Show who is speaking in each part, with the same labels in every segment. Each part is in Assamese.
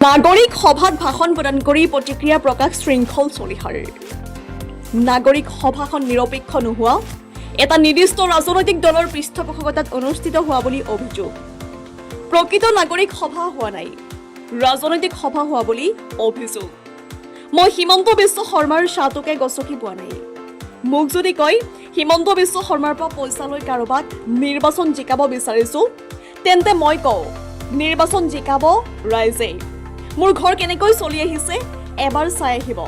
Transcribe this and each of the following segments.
Speaker 1: নাগৰিক সভাত ভাষণ প্ৰদান কৰি প্ৰতিক্ৰিয়া প্ৰকাশ শৃংখল চলিহাৰ। নাগৰিক সভাখন নিৰপেক্ষ নোহোৱা, এটা নিৰ্দিষ্ট ৰাজনৈতিক দলৰ পৃষ্ঠপোষকতাত অনুষ্ঠিত হোৱা বুলি অভিযোগ। প্ৰকৃত নাগৰিক সভা হোৱা নাই, ৰাজনৈতিক সভা হোৱা বুলি অভিযোগ। মই হিমন্ত বিশ্ব শৰ্মাৰ চাহটোকে গছকি পোৱা নাই। মোক যদি কয় হিমন্ত বিশ্ব শৰ্মাৰ পৰা পইচা লৈ কাৰোবাক নিৰ্বাচন জিকাব বিচাৰিছো, তেন্তে মই কওঁ নিৰ্বাচন জিকাব ৰাইজে। মোৰ ঘৰ কেনেকৈ চলি আহিছে এবাৰ চাই আহিব।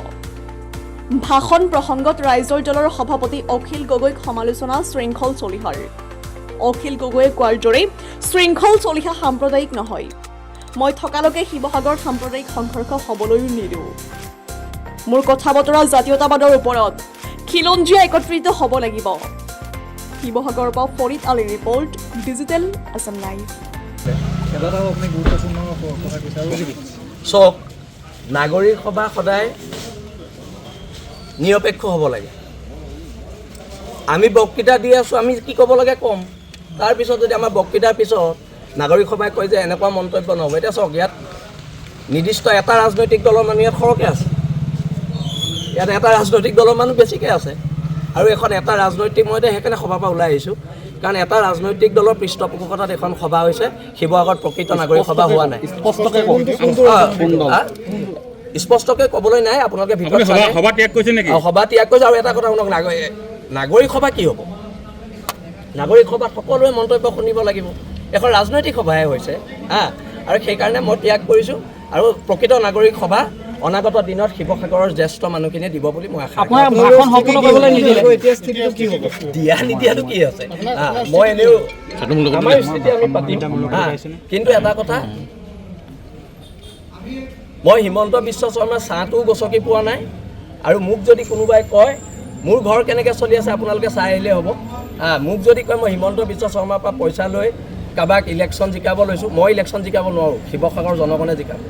Speaker 1: ভাষণ প্ৰসংগত ৰাইজৰ দলৰ সভাপতি অখিল গগৈক সমালোচনা শৃংখল চলিহাৰ। অখিল গগৈয়ে কোৱাৰ দৰে শৃংখল চলিহা সাম্প্ৰদায়িক নহয়। মই থকালৈকে শিৱসাগৰ সাম্প্ৰদায়িক সংঘৰ্ষ হ'বলৈও নিদিওঁ। মোৰ কথা বতৰা জাতীয়তাবাদৰ ওপৰত, খিলঞ্জীয়া একত্ৰিত হ'ব লাগিব। শিৱসাগৰৰ পৰা ফৰিদ আলীৰ ৰিপৰ্ট, ডিজিটেল আছাম লাইভ।
Speaker 2: চাওক, নাগৰিক সভা সদায় নিৰপেক্ষ হ'ব লাগে। আমি বক্তৃতা দি আছোঁ, আমি কি ক'ব লাগে ক'ম। তাৰপিছত যদি আমাৰ বক্তৃতাৰ পিছত নাগৰিক সভাই কয় যে এনেকুৱা মন্তব্য নহ'ব, এতিয়া চাওক, ইয়াত নিৰ্দিষ্ট এটা ৰাজনৈতিক দলৰ মানুহ ইয়াত সৰহকৈ আছে। ইয়াত এটা ৰাজনৈতিক দলৰ মানুহ বেছিকৈ আছে। আৰু এখন এটা ৰাজনৈতিক, মই সেইকাৰণে সভাৰ পৰা ওলাই আহিছোঁ, কাৰণ এটা ৰাজনৈতিক দলৰ পৃষ্ঠপোষকতাত এখন সভা হৈছে। শিৱসাগৰত প্ৰকৃত নাগৰিক সভা হোৱা নাই। স্পষ্টকৈ ক'বলৈ নাই, আপোনালোকে সভা ত্যাগ কৰিছে। আৰু এটা কথা শুনক, নাগৰিক সভা কি হ'ব? নাগৰিক সভাত সকলোৱে মন্তব্য শুনিব লাগিব। এখন ৰাজনৈতিক সভাহে হৈছে আৰু সেইকাৰণে মই ত্যাগ কৰিছোঁ। আৰু প্ৰকৃত নাগৰিক সভা অনাগত দিনত শিৱসাগৰৰ জ্যেষ্ঠ মানুহখিনিয়ে দিব বুলি মই আশা কৰোঁ। দিয়া নিদিয়াটো কি আছে, মই এনেও আমাৰ স্থিতি আমি পাতিম। কিন্তু এটা কথা, মই হিমন্ত বিশ্ব শৰ্মাৰ চাহটোও গছকি পোৱা নাই। আৰু মোক যদি কোনোবাই কয় মোৰ ঘৰ কেনেকৈ চলি আছে আপোনালোকে চাই আহিলে হ'ব। মোক যদি কয় মই হিমন্ত বিশ্ব শৰ্মাৰ পৰা পইচা লৈ কাৰোবাক ইলেকশ্যন জিকাব লৈছোঁ, মই ইলেকশ্যন জিকাব নোৱাৰোঁ, শিৱসাগৰৰ জনগণে জিকাব।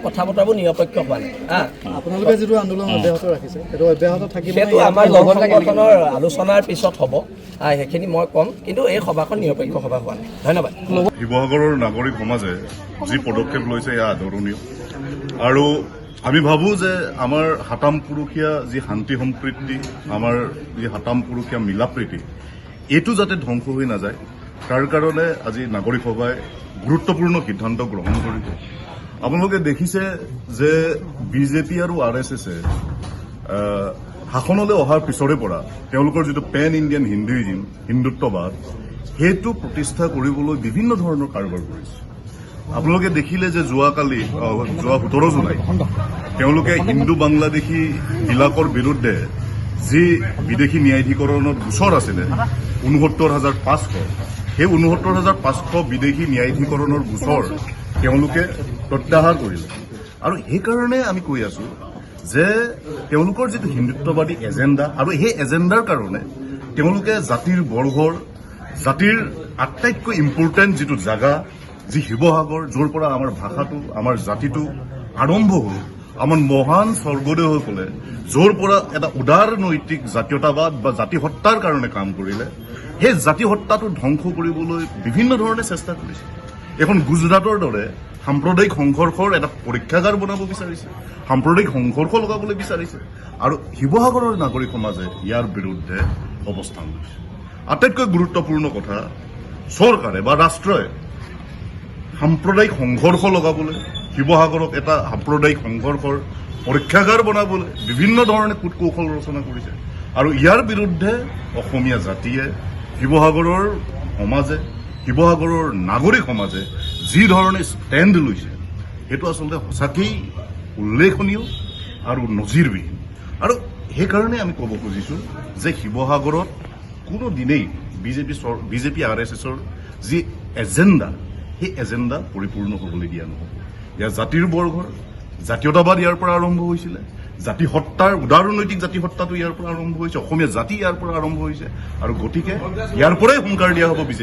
Speaker 2: কথা বতৰাবোৰ নিৰপেক্ষ হোৱা নাই।
Speaker 3: আপোনালোকে যিটো আন্দোলন অব্যাহত ৰাখিছে সেইটো অব্যাহত থাকিব,
Speaker 2: সেইটো আমাৰ দল সংগঠনৰ আলোচনাৰ পিছত হ'ব, সেইখিনি মই ক'ম। কিন্তু এই সভাখন নিৰপেক্ষ সভা হোৱা নাই। ধন্যবাদ।
Speaker 4: শিৱসাগৰৰ নাগৰিক সমাজে যি পদক্ষেপ লৈছে এয়া আদৰণীয়। আৰু আমি ভাবোঁ যে আমাৰ সাতাম পুৰুষীয়া যি শান্তি সম্প্ৰীতি, আমাৰ যি সাতাম পুৰুষীয়া মিলাপ্ৰীতি, এইটো যাতে ধ্বংস হৈ নাযায়, তাৰ কাৰণে আজি নাগৰিক সভাই গুৰুত্বপূৰ্ণ সিদ্ধান্ত গ্ৰহণ কৰিছে। আপোনালোকে দেখিছে যে বিজেপি আৰু RSSে শাসনলৈ অহাৰ পিছৰে পৰা তেওঁলোকৰ যিটো পেন ইণ্ডিয়ান হিন্দুইজিম, হিন্দুত্ববাদ, সেইটো প্ৰতিষ্ঠা কৰিবলৈ বিভিন্ন ধৰণৰ কাৰবাৰ কৰিছে। আপোনালোকে দেখিলে যে যোৱা 17 জুলাই তেওঁলোকে হিন্দু বাংলাদেশী বিলাকৰ বিৰুদ্ধে যি বিদেশী ন্যায়াধিকৰণত গোচৰ আছিলে 69,500, সেই 69,500 বিদেশী ন্যায়াধিকৰণৰ গোচৰ তেওঁলোকে প্ৰত্যাহাৰ কৰিলে। আৰু সেইকাৰণে আমি কৈ আছো যে তেওঁলোকৰ যিটো হিন্দুত্ববাদী এজেণ্ডা, আৰু সেই এজেণ্ডাৰ কাৰণে তেওঁলোকে জাতিৰ বৰ্গৰ, জাতিৰ আটাইতকৈ ইম্পৰ্টেণ্ট যিটো জাগা, যি শিৱসাগৰ, য'ৰ পৰা আমাৰ ভাষাটো, আমাৰ জাতিটো আৰম্ভ হ'ল, আমাৰ মহান স্বৰ্গদেউসকলে য'ৰ পৰা এটা উদাৰ নৈতিক জাতীয়তাবাদ বা জাতি হত্যাৰ কাৰণে কাম কৰিলে, সেই জাতি হত্যাটো ধ্বংস কৰিবলৈ বিভিন্ন ধৰণে চেষ্টা কৰিছে। এখন গুজৰাটৰ দৰে সাম্প্ৰদায়িক সংঘৰ্ষৰ এটা পৰীক্ষাগাৰ বনাব বিচাৰিছে, সাম্প্ৰদায়িক সংঘৰ্ষ লগাবলৈ বিচাৰিছে। আৰু শিৱসাগৰৰ নাগৰিক সমাজে ইয়াৰ বিৰুদ্ধে অৱস্থান লৈছে। আটাইতকৈ গুৰুত্বপূৰ্ণ কথা, চৰকাৰে বা ৰাষ্ট্ৰই সাম্প্ৰদায়িক সংঘৰ্ষ লগাবলৈ, শিৱসাগৰক এটা সাম্প্ৰদায়িক সংঘৰ্ষৰ পৰীক্ষাগাৰ বনাবলৈ বিভিন্ন ধৰণে কূট কৌশল ৰচনা কৰিছে। আৰু ইয়াৰ বিৰুদ্ধে অসমীয়া জাতিয়ে, শিৱসাগৰৰ সমাজে, শিৱসাগৰৰ নাগৰিক সমাজে যি ধৰণে ষ্টেণ্ড লৈছে, সেইটো আচলতে সঁচাকেই উল্লেখনীয় আৰু নজিৰবিহীন। আৰু সেইকাৰণে আমি ক'ব খুজিছোঁ যে শিৱসাগৰত কোনো দিনেই বিজেপি RSSৰ যি এজেণ্ডা, সেই এজেণ্ডা পৰিপূৰ্ণ হ'বলৈ দিয়া নহ'ব। ইয়াৰ জাতিৰ বৰ্গৰ জাতীয়তাবাদ ইয়াৰ পৰা আৰম্ভ হৈছিলে, জাতি হত্যাৰ, উদাৰনৈতিক জাতি হত্যাটো ইয়াৰ পৰা আৰম্ভ হৈছে, অসমীয়া জাতি ইয়াৰ পৰা আৰম্ভ হৈছে। আৰু গতিকে ইয়াৰ পৰাই হুংকাৰ দিয়া হ'ব বিজেপি।